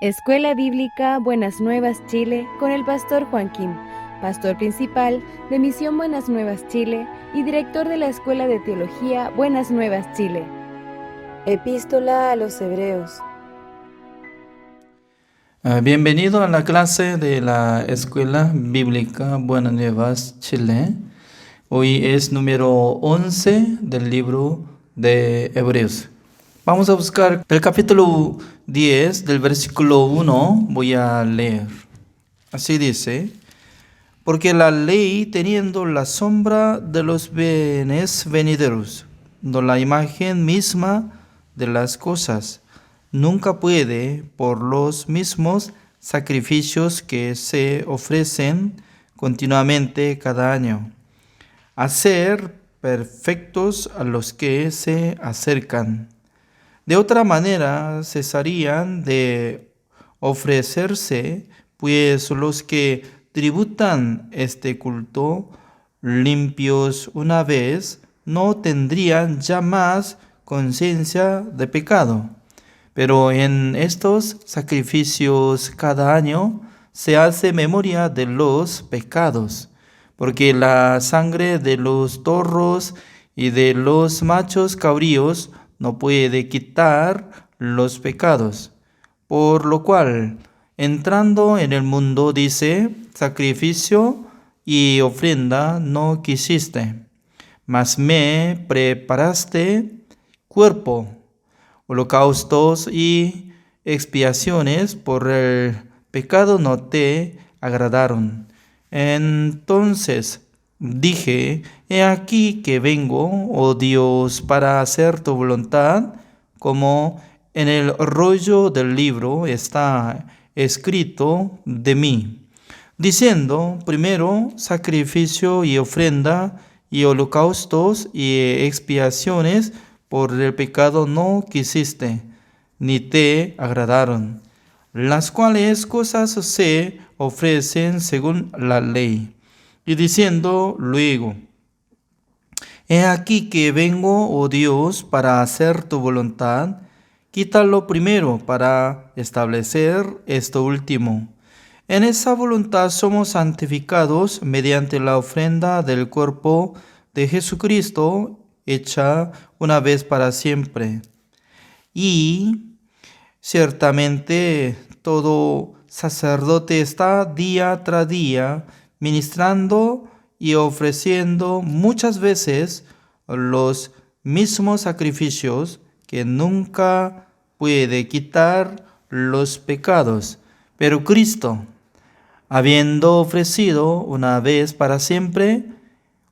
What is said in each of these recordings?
Escuela Bíblica Buenas Nuevas Chile con el pastor Joaquín, pastor principal de Misión Buenas Nuevas Chile y director de la Escuela de Teología Buenas Nuevas Chile. Epístola a los Hebreos. Bienvenido a la clase de la Escuela Bíblica Buenas Nuevas Chile. Hoy es número 11 del libro de Hebreos. Vamos a buscar el capítulo 10 del versículo 1. Voy a leer. Así dice: porque la ley, teniendo la sombra de los bienes venideros, no la imagen misma de las cosas, nunca puede, por los mismos sacrificios que se ofrecen continuamente cada año, hacer perfectos a los que se acercan. De otra manera cesarían de ofrecerse, pues los que tributan este culto, limpios una vez, no tendrían ya más conciencia de pecado. Pero en estos sacrificios cada año se hace memoria de los pecados, porque la sangre de los toros y de los machos cabríos no puede quitar los pecados. Por lo cual, entrando en el mundo, dice, sacrificio y ofrenda no quisiste, mas me preparaste cuerpo. Holocaustos y expiaciones por el pecado no te agradaron. Entonces dije, he aquí que vengo, oh Dios, para hacer tu voluntad, como en el rollo del libro está escrito de mí, diciendo, primero sacrificio y ofrenda y holocaustos y expiaciones por el pecado no quisiste, ni te agradaron, las cuales cosas se ofrecen según la ley. Y diciendo luego, he aquí que vengo, oh Dios, para hacer tu voluntad, quítalo primero para establecer esto último. En esa voluntad somos santificados mediante la ofrenda del cuerpo de Jesucristo, hecha una vez para siempre. Y ciertamente todo sacerdote está día tras día ministrando y ofreciendo muchas veces los mismos sacrificios, que nunca puede quitar los pecados. Pero Cristo, habiendo ofrecido una vez para siempre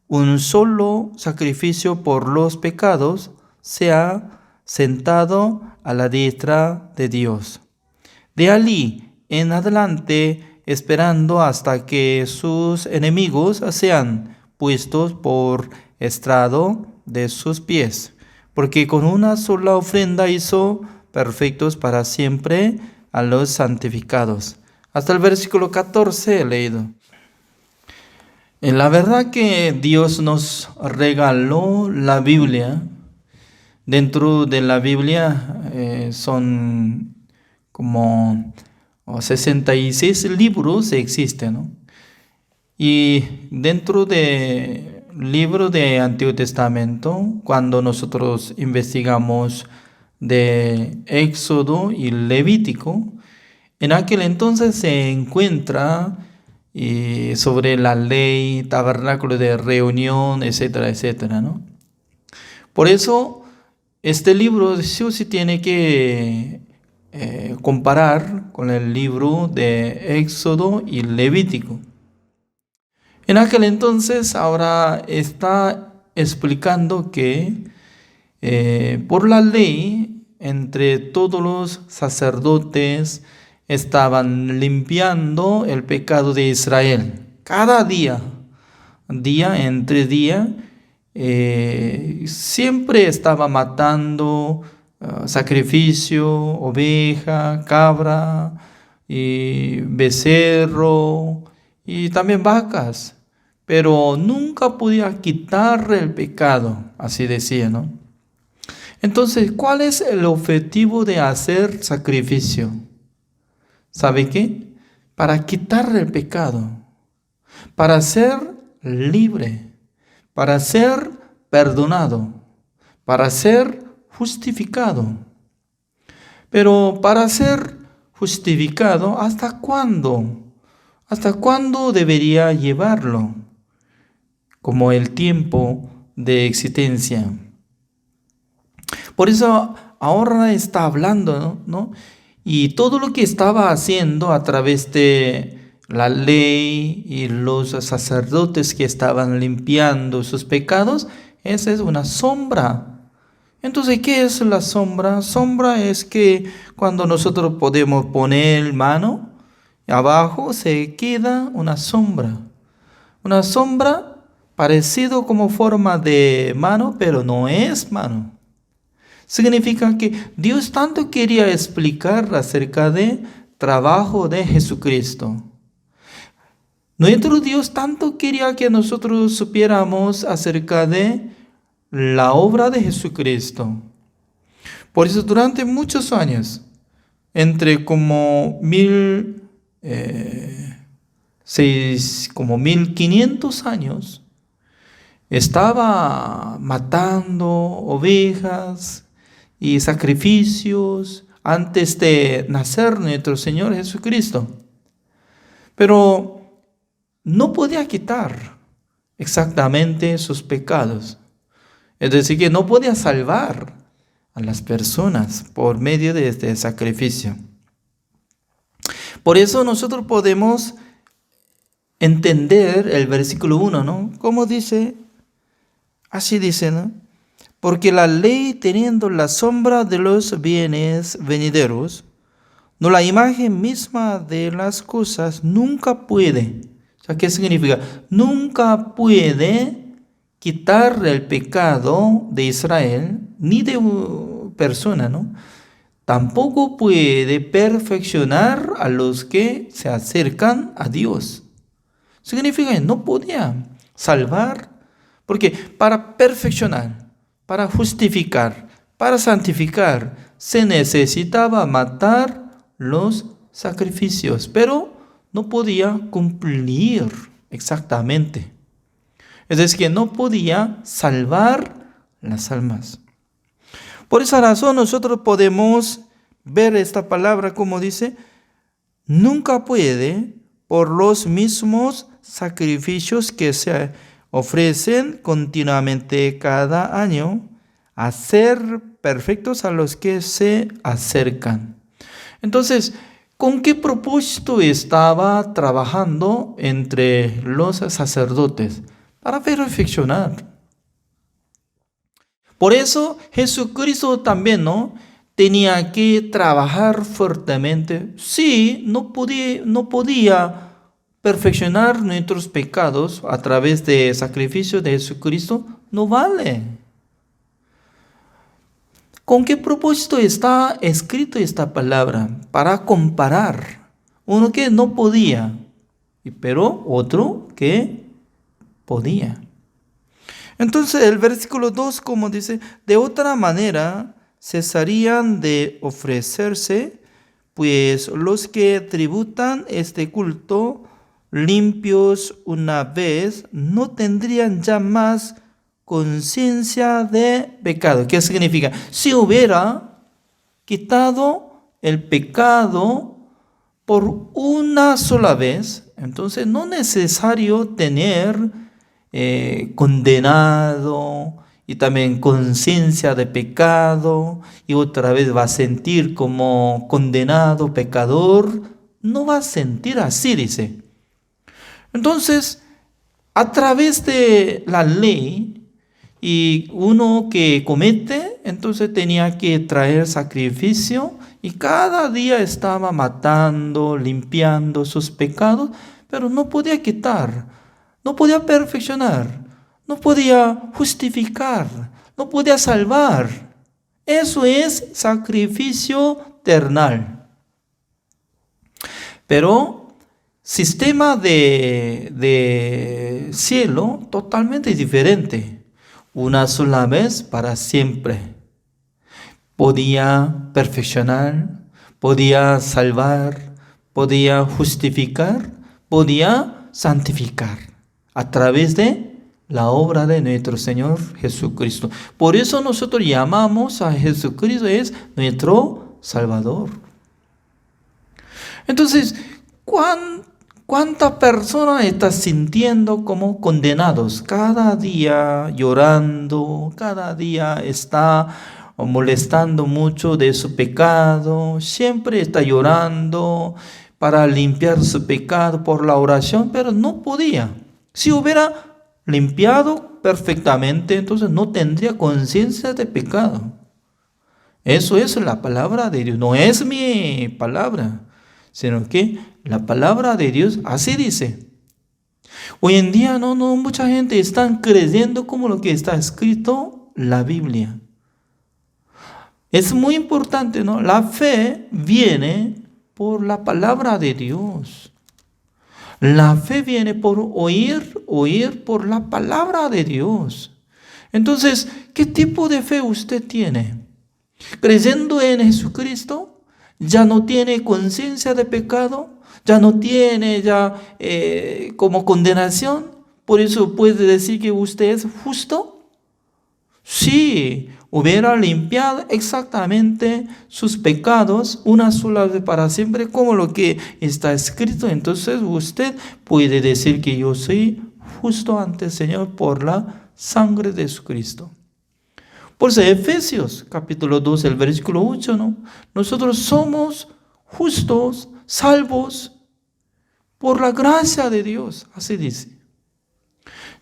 un solo sacrificio por los pecados, se ha sentado a la diestra de Dios. De allí en adelante, esperando hasta que sus enemigos sean puestos por estrado de sus pies, porque con una sola ofrenda hizo perfectos para siempre a los santificados. Hasta el versículo 14 he leído. La verdad que Dios nos regaló la Biblia. Dentro de la Biblia son como 66 libros existen, ¿no? Y dentro del libro de Antiguo Testamento, cuando nosotros investigamos de Éxodo y Levítico, en aquel entonces se encuentra sobre la ley, tabernáculo de reunión, etcétera, etcétera, ¿no? Por eso, este libro sí o sí tiene que comparar con el libro de Éxodo y Levítico. En aquel entonces, ahora está explicando que por la ley, entre todos los sacerdotes, estaban limpiando el pecado de Israel. Cada día, día entre día, siempre estaba matando sacrificio, oveja, cabra, y becerro, y también vacas. Pero nunca podía quitar el pecado, así decía, ¿no? Entonces, ¿cuál es el objetivo de hacer sacrificio? ¿Sabe qué? Para quitar el pecado, para ser libre, para ser perdonado, para ser justificado. Pero para ser justificado, ¿hasta cuándo? ¿Hasta cuándo debería llevarlo? Como el tiempo de existencia. Por eso ahora está hablando, ¿no? Y todo lo que estaba haciendo a través de la ley y los sacerdotes que estaban limpiando sus pecados, esa es una sombra. Entonces, ¿qué es la sombra? Sombra es que cuando nosotros podemos poner mano, abajo se queda una sombra. Una sombra parecido como forma de mano, pero no es mano. Significa que Dios tanto quería explicar acerca del trabajo de Jesucristo. Nuestro Dios tanto quería que nosotros supiéramos acerca de la obra de Jesucristo. Por eso durante muchos años, entre como 1500 años, estaba matando ovejas y sacrificios antes de nacer nuestro Señor Jesucristo. Pero no podía quitar exactamente sus pecados. Es decir, que no podía salvar a las personas por medio de este sacrificio. Por eso nosotros podemos entender el versículo 1, ¿no? Como dice, así dice, ¿no? Porque la ley, teniendo la sombra de los bienes venideros, no la imagen misma de las cosas, nunca puede. O sea, ¿qué significa? Nunca puede quitar el pecado de Israel, ni de persona, ¿no? Tampoco puede perfeccionar a los que se acercan a Dios. Significa que no podía salvar, porque para perfeccionar, para justificar, para santificar, se necesitaba matar los sacrificios, pero no podía cumplir exactamente. Es decir, que no podía salvar las almas. Por esa razón nosotros podemos ver esta palabra como dice, nunca puede por los mismos sacrificios que se ofrecen continuamente cada año, hacer perfectos a los que se acercan. Entonces, ¿con qué propósito estaba trabajando entre los sacerdotes? Para perfeccionar. Por eso Jesucristo también, ¿no? Tenía que trabajar fuertemente. Sí, no podía perfeccionar nuestros pecados a través del sacrificio de Jesucristo, no vale. ¿Con qué propósito está escrito esta palabra? Para comparar. Uno que no podía, pero otro que podía. Entonces el versículo 2, como dice, de otra manera cesarían de ofrecerse, pues los que tributan este culto limpios una vez no tendrían ya más conciencia de pecado. ¿Qué significa? Si hubiera quitado el pecado por una sola vez, entonces no es necesario tener condenado y también conciencia de pecado y otra vez va a sentir como condenado, pecador. No va a sentir así, dice. Entonces, a través de la ley, y uno que comete, entonces tenía que traer sacrificio y cada día estaba matando, limpiando sus pecados, pero no podía quitar, no podía perfeccionar, no podía justificar, no podía salvar. Eso es sacrificio terrenal. Pero sistema de cielo totalmente diferente. Una sola vez para siempre. Podía perfeccionar, podía salvar, podía justificar, podía santificar a través de la obra de nuestro Señor Jesucristo. Por eso nosotros llamamos a Jesucristo es nuestro Salvador. Entonces, ¿cuántas personas están sintiendo como condenados? Cada día llorando, cada día está molestando mucho de su pecado, siempre está llorando para limpiar su pecado por la oración, pero no podía. Si hubiera limpiado perfectamente, entonces no tendría conciencia de pecado. Eso es la palabra de Dios, no es mi palabra, sino que la palabra de Dios así dice. Hoy en día no mucha gente está creyendo como lo que está escrito en la Biblia. Es muy importante, ¿no? La fe viene por la palabra de Dios. La fe viene por oír por la palabra de Dios. Entonces, ¿qué tipo de fe usted tiene? Creyendo en Jesucristo, ya no tiene conciencia de pecado, ya no tiene como condenación. Por eso puede decir que usted es justo. Sí, hubiera limpiado exactamente sus pecados una sola vez para siempre, como lo que está escrito. Entonces usted puede decir que yo soy justo ante el Señor por la sangre de Jesucristo. Por eso Efesios capítulo 2, el versículo 8, ¿no? Nosotros somos justos, salvos por la gracia de Dios, así dice.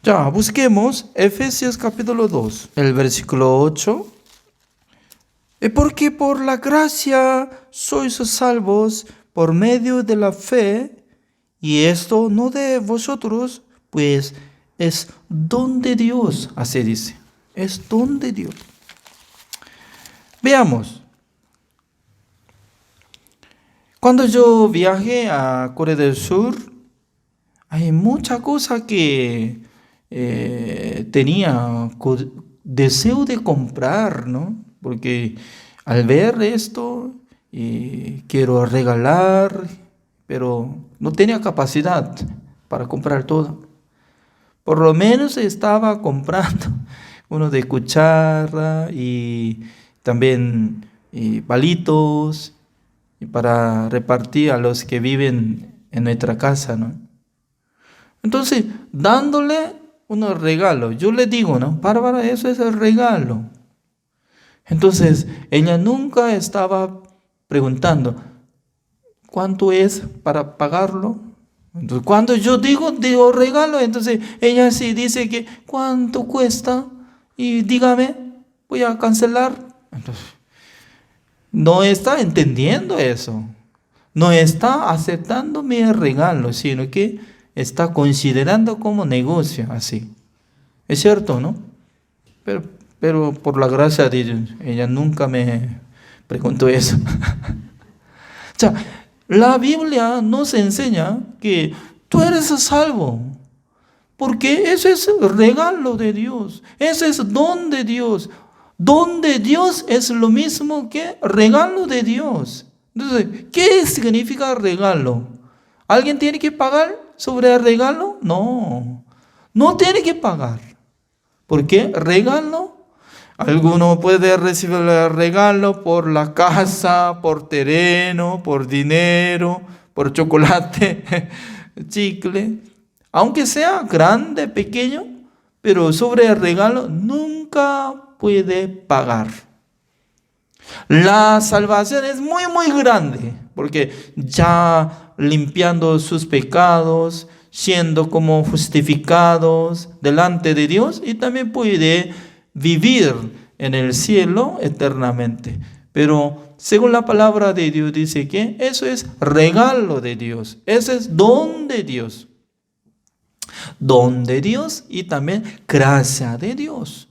Ya, busquemos Efesios capítulo 2, el versículo 8. Porque por la gracia sois salvos por medio de la fe, y esto no de vosotros, pues es don de Dios, así dice. Es don de Dios. Veamos. Cuando yo viajé a Corea del Sur, hay mucha cosa que tenía deseo de comprar, ¿no? Porque al ver esto, quiero regalar, pero no tenía capacidad para comprar todo. Por lo menos estaba comprando uno de cuchara y también palitos para repartir a los que viven en nuestra casa, ¿no? Entonces, dándole unos regalos, yo le digo, ¿no? Bárbara, eso es el regalo. Entonces, ella nunca estaba preguntando, ¿cuánto es para pagarlo? Entonces, cuando yo digo regalo, entonces ella sí dice que ¿cuánto cuesta? Y dígame, voy a cancelar. Entonces, no está entendiendo eso. No está aceptando mi regalo, sino que está considerando como negocio, así. Es cierto, ¿no? Pero por la gracia de Dios, ella nunca me preguntó eso. O sea, la Biblia nos enseña que tú eres salvo, porque ese es el regalo de Dios, ese es don de Dios. Don de Dios es lo mismo que regalo de Dios. Entonces, ¿qué significa regalo? ¿Alguien tiene que pagar sobre el regalo? No, no tiene que pagar. ¿Por qué? Regalo. Alguno puede recibir el regalo por la casa, por terreno, por dinero, por chocolate, chicle. Aunque sea grande, pequeño, pero sobre el regalo nunca puede pagar. La salvación es muy, muy grande, porque ya limpiando sus pecados, siendo como justificados delante de Dios, y también puede vivir en el cielo eternamente. Pero según la palabra de Dios dice que eso es regalo de Dios, ese es don de Dios. Don de Dios y también gracia de Dios.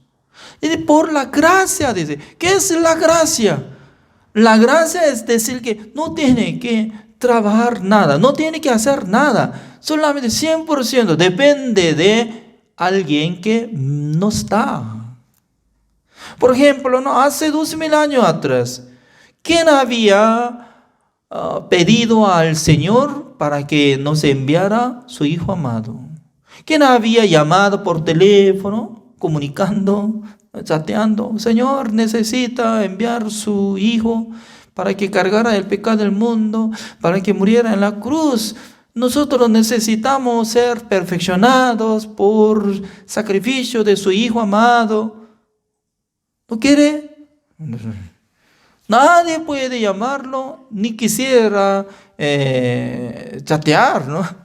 Y por la gracia dice, ¿qué es la gracia? La gracia es decir que no tiene que trabajar nada, no tiene que hacer nada, solamente 100% depende de alguien que no está. Por ejemplo, ¿no? Hace 2000 años atrás, ¿quién había pedido al Señor para que nos enviara su Hijo amado. ¿Quién había llamado por teléfono, comunicando, chateando? Señor, necesita enviar su Hijo para que cargara el pecado del mundo, para que muriera en la cruz. Nosotros necesitamos ser perfeccionados por sacrificio de su Hijo amado. ¿No quiere? Nadie puede llamarlo, ni quisiera chatear, ¿no?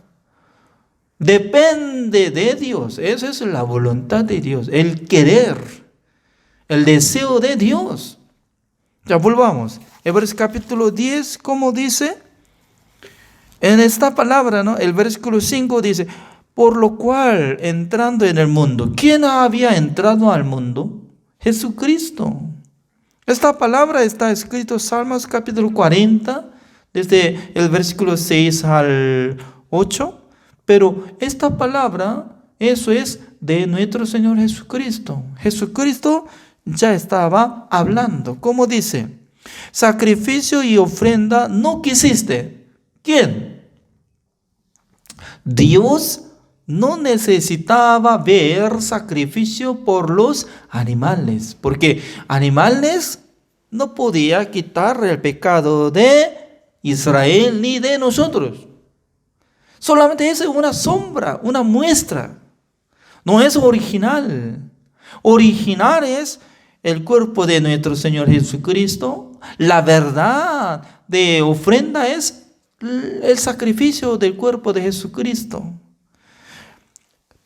Depende de Dios. Esa es la voluntad de Dios, el querer, el deseo de Dios. Ya volvamos. Hebreos capítulo 10, ¿cómo dice? En esta palabra, ¿no? El versículo 5 dice, por lo cual, entrando en el mundo, ¿quién había entrado al mundo? Jesucristo. Esta palabra está escrito en Salmos capítulo 40, desde el versículo 6 al 8. Pero esta palabra, eso es de nuestro Señor Jesucristo. Jesucristo ya estaba hablando. ¿Cómo dice? Sacrificio y ofrenda no quisiste. ¿Quién? Dios no necesitaba ver sacrificio por los animales, porque animales no podía quitar el pecado de Israel ni de nosotros. Solamente es una sombra, una muestra. No es original. Original es el cuerpo de nuestro Señor Jesucristo. La verdad de ofrenda es el sacrificio del cuerpo de Jesucristo.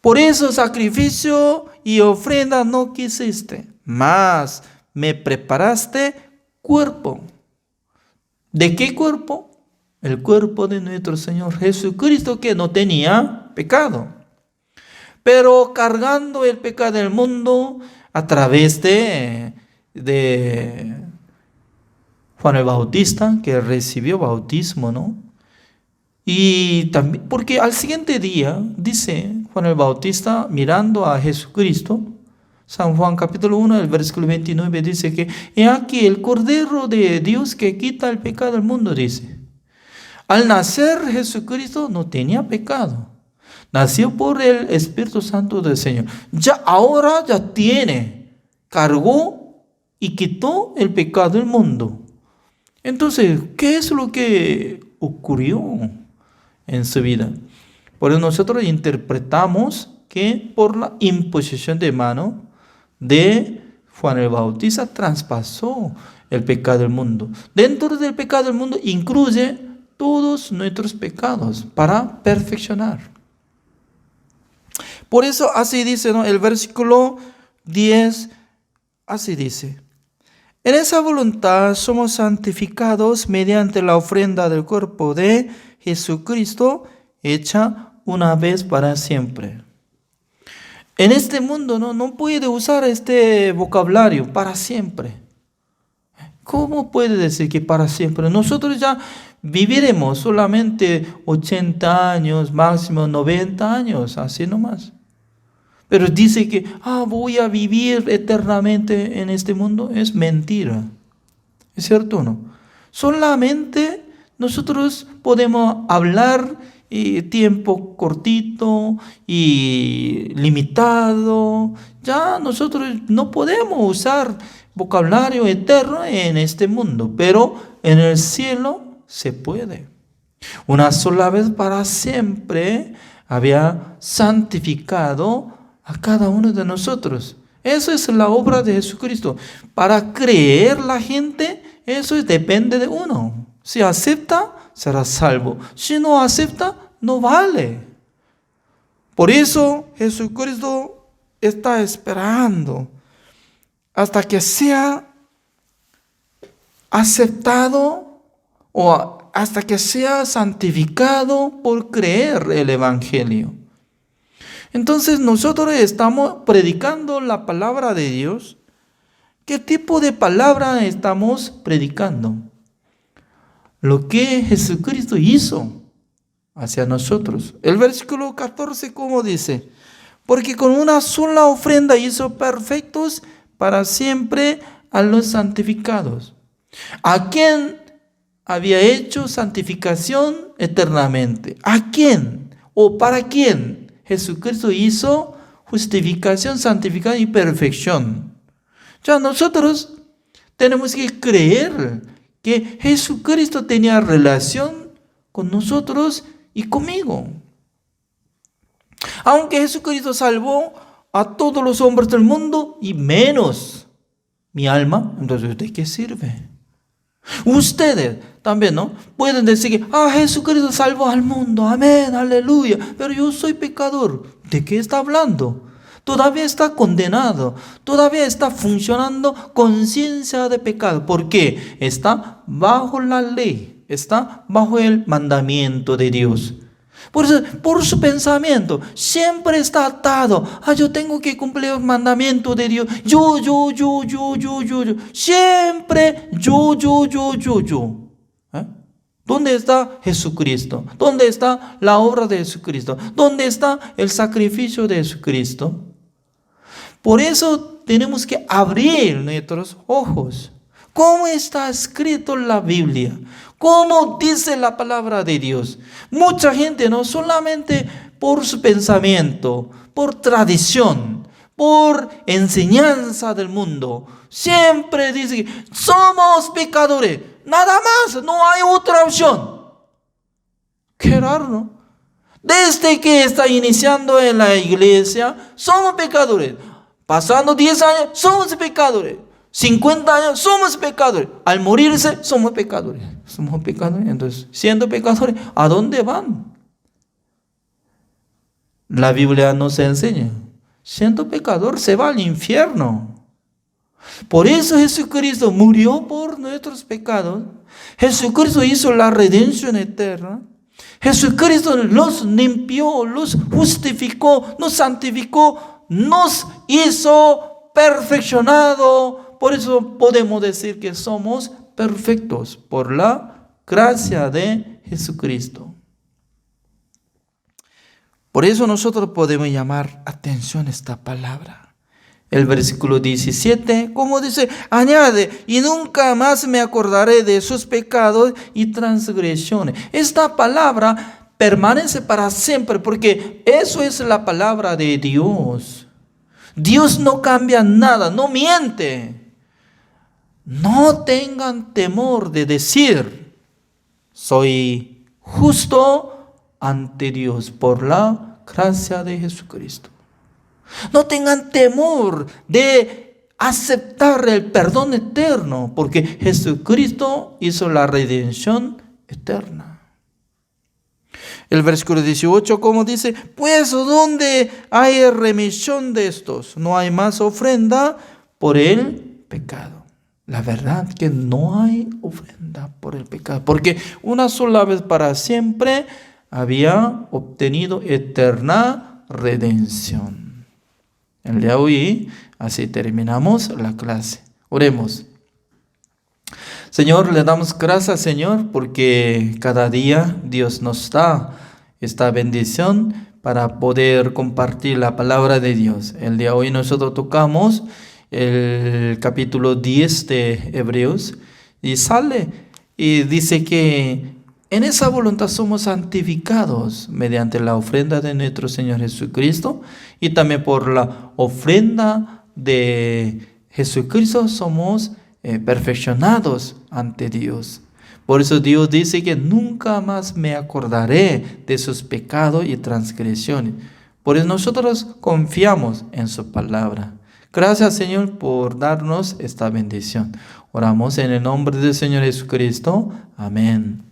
Por eso sacrificio y ofrenda no quisiste, mas me preparaste cuerpo. ¿De qué cuerpo? El cuerpo de nuestro Señor Jesucristo, que no tenía pecado, pero cargando el pecado del mundo a través de Juan el Bautista, que recibió bautismo, ¿no? Y también, porque al siguiente día, dice Juan el Bautista, mirando a Jesucristo, San Juan capítulo 1, el versículo 29, dice que he aquí el Cordero de Dios que quita el pecado del mundo, dice. Al nacer Jesucristo no tenía pecado. Nació por el Espíritu Santo del Señor. Ahora ya tiene, cargó y quitó el pecado del mundo. Entonces, ¿qué es lo que ocurrió en su vida? Por eso nosotros interpretamos que por la imposición de mano de Juan el Bautista traspasó el pecado del mundo. Dentro del pecado del mundo incluye todos nuestros pecados para perfeccionar. Por eso así dice, ¿no? El versículo 10, así dice. En esa voluntad somos santificados mediante la ofrenda del cuerpo de Jesucristo, hecha una vez para siempre. En este mundo no puede usar este vocabulario, para siempre. ¿Cómo puede decir que para siempre? Nosotros ya viviremos solamente 80 años, máximo 90 años, así nomás. Pero dice que voy a vivir eternamente en este mundo. Es mentira. ¿Es cierto o no? Solamente nosotros podemos hablar tiempo cortito y limitado. Ya nosotros no podemos usar vocabulario eterno en este mundo, pero en el cielo se puede. Una sola vez para siempre había santificado a cada uno de nosotros. Eso es la obra de Jesucristo. Para creer la gente, eso depende de uno. Si acepta, será salvo. Si no acepta, no vale. Por eso Jesucristo está esperando hasta que sea aceptado o hasta que sea santificado por creer el Evangelio. Entonces nosotros estamos predicando la palabra de Dios. ¿Qué tipo de palabra estamos predicando? Lo que Jesucristo hizo hacia nosotros. El versículo 14, ¿cómo dice? Porque con una sola ofrenda hizo perfectos para siempre a los santificados. ¿A quién había hecho santificación eternamente. ¿A quién o para quién Jesucristo hizo justificación, santificación y perfección? Ya nosotros tenemos que creer que Jesucristo tenía relación con nosotros y conmigo. Aunque Jesucristo salvó a todos los hombres del mundo y menos mi alma, entonces ¿de qué sirve? Ustedes también, ¿no? Pueden decir que Jesucristo salvó al mundo, amén, aleluya, pero yo soy pecador. ¿De qué está hablando? Todavía está condenado, todavía está funcionando conciencia de pecado. ¿Por qué? Está bajo la ley, está bajo el mandamiento de Dios. Por eso, por su pensamiento, siempre está atado. Yo tengo que cumplir el mandamiento de Dios. Yo. Siempre yo. ¿Dónde está Jesucristo? ¿Dónde está la obra de Jesucristo? ¿Dónde está el sacrificio de Jesucristo? Por eso tenemos que abrir nuestros ojos. ¿Cómo está escrito en la Biblia? ¿Cómo dice la palabra de Dios? Mucha gente, no solamente por su pensamiento, por tradición, por enseñanza del mundo, siempre dice que somos pecadores. Nada más, no hay otra opción. Qué raro, ¿no? Desde que está iniciando en la iglesia, somos pecadores. Pasando 10 años, somos pecadores. 50 años, somos pecadores. Al morirse, somos pecadores. Somos pecadores. Entonces, siendo pecadores, ¿a dónde van? La Biblia nos enseña. Siendo pecador, se va al infierno. Por eso Jesucristo murió por nuestros pecados. Jesucristo hizo la redención eterna. Jesucristo los limpió, los justificó, nos santificó, nos hizo perfeccionado. Por eso podemos decir que somos perfectos por la gracia de Jesucristo. Por eso nosotros podemos llamar atención a esta palabra. El versículo 17, como dice, añade, y nunca más me acordaré de sus pecados y transgresiones. Esta palabra permanece para siempre porque eso es la palabra de Dios. Dios no cambia nada, no miente. No tengan temor de decir, soy justo ante Dios por la gracia de Jesucristo. No tengan temor de aceptar el perdón eterno, porque Jesucristo hizo la redención eterna. El versículo 18, como dice, pues ¿dónde hay remisión de estos? No hay más ofrenda por el pecado. La verdad que no hay ofrenda por el pecado, porque una sola vez para siempre había obtenido eterna redención. El día de hoy, así terminamos la clase. Oremos. Señor, le damos gracias, Señor, porque cada día Dios nos da esta bendición para poder compartir la palabra de Dios. El día de hoy nosotros tocamos el capítulo 10 de Hebreos y sale y dice que en esa voluntad somos santificados mediante la ofrenda de nuestro Señor Jesucristo y también por la ofrenda de Jesucristo somos perfeccionados ante Dios. Por eso Dios dice que nunca más me acordaré de sus pecados y transgresiones. Por eso nosotros confiamos en su palabra. Gracias, Señor, por darnos esta bendición. Oramos en el nombre del Señor Jesucristo. Amén.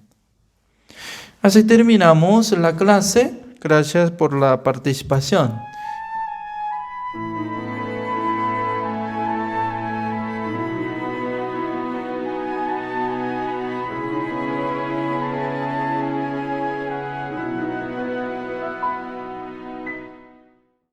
Así terminamos la clase. Gracias por la participación.